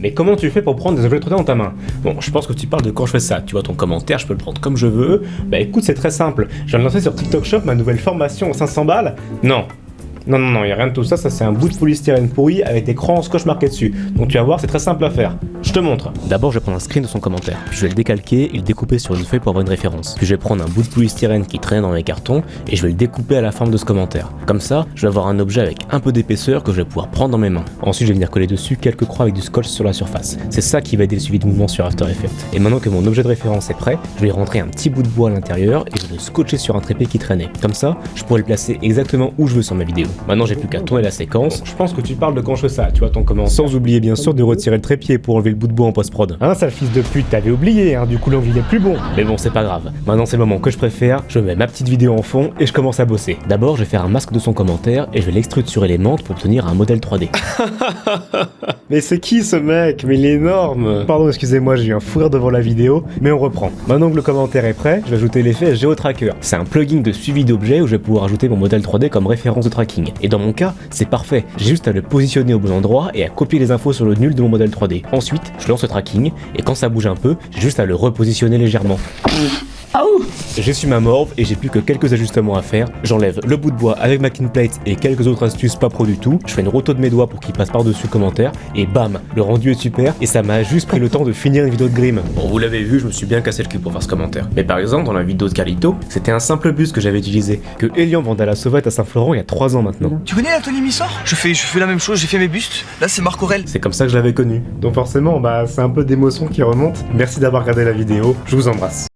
Mais comment tu fais pour prendre des objets 3D dans ta main? Bon, je pense que tu parles de quand je fais ça. Tu vois ton commentaire, je peux le prendre comme je veux. Bah écoute, c'est très simple. Je viens de lancer sur TikTok Shop ma nouvelle formation aux 500 balles. Non. Non, y a rien de tout ça, ça c'est un bout de polystyrène pourri avec des crayons scotch marqués dessus. Donc tu vas voir, c'est très simple à faire. Je te montre. D'abord, je vais prendre un screen de son commentaire. Puis je vais le décalquer et le découper sur une feuille pour avoir une référence. Puis je vais prendre un bout de polystyrène qui traîne dans mes cartons et je vais le découper à la forme de ce commentaire. Comme ça, je vais avoir un objet avec un peu d'épaisseur que je vais pouvoir prendre dans mes mains. Ensuite, je vais venir coller dessus quelques croix avec du scotch sur la surface. C'est ça qui va aider le suivi de mouvement sur After Effects. Et maintenant que mon objet de référence est prêt, je vais rentrer un petit bout de bois à l'intérieur et je vais le scotcher sur un trépied qui traînait. Comme ça, je pourrais le placer exactement où je veux sur ma vidéo. Maintenant, j'ai plus qu'à tourner la séquence. Je pense que tu parles de quand je fais ça, tu vois ton commentaire. Sans oublier bien sûr de retirer le trépied pour enlever le bout de bois en post-prod. Hein, sale fils de pute, t'avais oublié, hein, du coup l'envie n'est plus bon. Mais bon, c'est pas grave. Maintenant, c'est le moment que je préfère. Je mets ma petite vidéo en fond et je commence à bosser. D'abord, je vais faire un masque de son commentaire et je vais l'extruder sur Element pour obtenir un modèle 3D. Mais c'est qui ce mec? Mais il est énorme. Pardon, excusez-moi, j'ai eu un fou rire devant la vidéo, mais on reprend. Maintenant que le commentaire est prêt, je vais ajouter l'effet GeoTracker. C'est un plugin de suivi d'objets où je vais pouvoir ajouter mon modèle 3D comme référence de tracking. Et dans mon cas, c'est parfait. J'ai juste à le positionner au bon endroit et à copier les infos sur le nul de mon modèle 3D. Ensuite, je lance le tracking et quand ça bouge un peu, j'ai juste à le repositionner légèrement. J'ai su ma morve et j'ai plus que quelques ajustements à faire. J'enlève le bout de bois avec ma kinplate et quelques autres astuces pas pro du tout. Je fais une roto de mes doigts pour qu'il passe par-dessus le commentaire et bam, le rendu est super et ça m'a juste pris le temps de finir une vidéo de Grim. Bon, vous l'avez vu, je me suis bien cassé le cul pour faire ce commentaire. Mais par exemple, dans la vidéo de Carlito, c'était un simple bus que j'avais utilisé, que Elian vendait à la sauvette à Saint-Florent il y a 3 ans maintenant. Tu connais Anthony Missor? Je fais la même chose, j'ai fait mes bustes. Là, c'est Marc Aurel. C'est comme ça que je l'avais connu. Donc forcément, c'est un peu d'émotion qui remonte. Merci d'avoir regardé la vidéo, je vous embrasse.